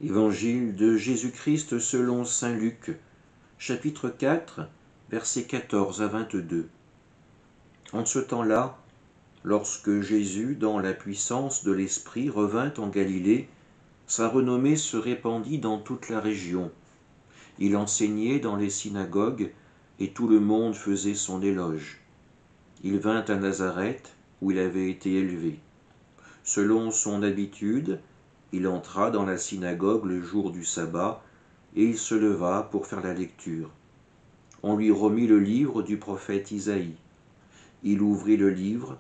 Évangile de Jésus-Christ selon saint Luc, chapitre 4, versets 14 à 22. En ce temps-là, lorsque Jésus, dans la puissance de l'Esprit, revint en Galilée, sa renommée se répandit dans toute la région. Il enseignait dans les synagogues, et tout le monde faisait son éloge. Il vint à Nazareth, où il avait été élevé. Selon son habitude, il entra dans la synagogue le jour du sabbat, et il se leva pour faire la lecture. On lui remit le livre du prophète Isaïe. Il ouvrit le livre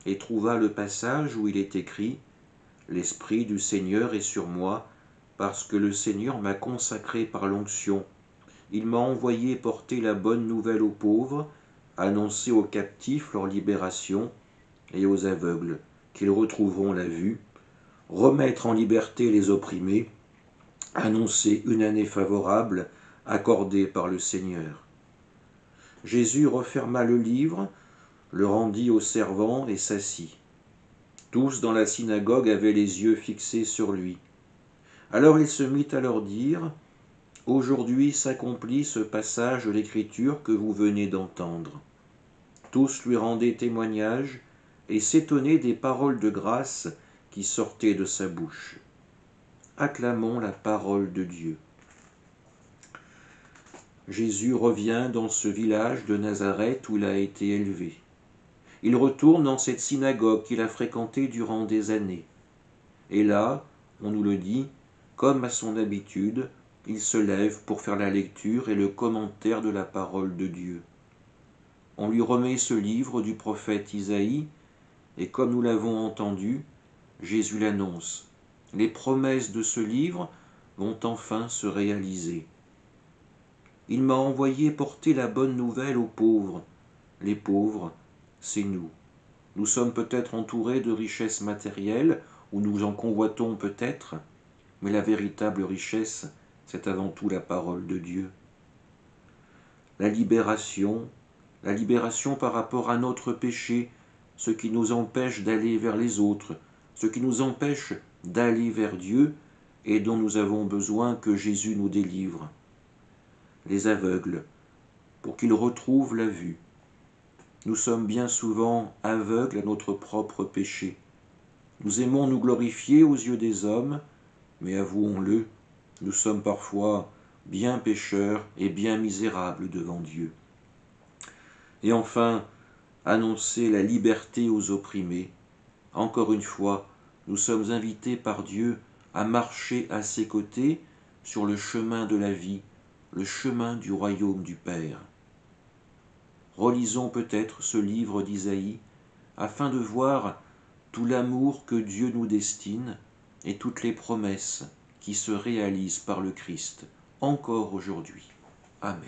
et trouva le passage où il est écrit « L'Esprit du Seigneur est sur moi, parce que le Seigneur m'a consacré par l'onction. Il m'a envoyé porter la bonne nouvelle aux pauvres, annoncer aux captifs leur libération, et aux aveugles qu'ils retrouveront la vue, remettre en liberté les opprimés, annoncer une année favorable accordée par le Seigneur. » Jésus referma le livre, le rendit aux servants et s'assit. Tous dans la synagogue avaient les yeux fixés sur lui. Alors il se mit à leur dire « Aujourd'hui s'accomplit ce passage de l'Écriture que vous venez d'entendre. » Tous lui rendaient témoignage et s'étonnaient des paroles de grâce qui sortaient de sa bouche. Acclamons la parole de Dieu. Jésus revient dans ce village de Nazareth où il a été élevé. Il retourne dans cette synagogue qu'il a fréquentée durant des années. Et là, on nous le dit, comme à son habitude, il se lève pour faire la lecture et le commentaire de la parole de Dieu. On lui remet ce livre du prophète Isaïe, et comme nous l'avons entendu, Jésus l'annonce. Les promesses de ce livre vont enfin se réaliser. Il m'a envoyé porter la bonne nouvelle aux pauvres. Les pauvres, c'est nous. Nous sommes peut-être entourés de richesses matérielles, ou nous en convoitons peut-être, mais la véritable richesse, c'est avant tout la parole de Dieu. La libération par rapport à notre péché, ce qui nous empêche d'aller vers les autres, ce qui nous empêche d'aller vers Dieu et dont nous avons besoin que Jésus nous délivre. Les aveugles, pour qu'ils retrouvent la vue. Nous sommes bien souvent aveugles à notre propre péché. Nous aimons nous glorifier aux yeux des hommes, mais avouons-le, nous sommes parfois bien pécheurs et bien misérables devant Dieu. Et enfin, annoncer la liberté aux opprimés. Encore une fois, nous sommes invités par Dieu à marcher à ses côtés sur le chemin de la vie, le chemin du royaume du Père. Relisons peut-être ce livre d'Isaïe afin de voir tout l'amour que Dieu nous destine et toutes les promesses qui se réalisent par le Christ, encore aujourd'hui. Amen.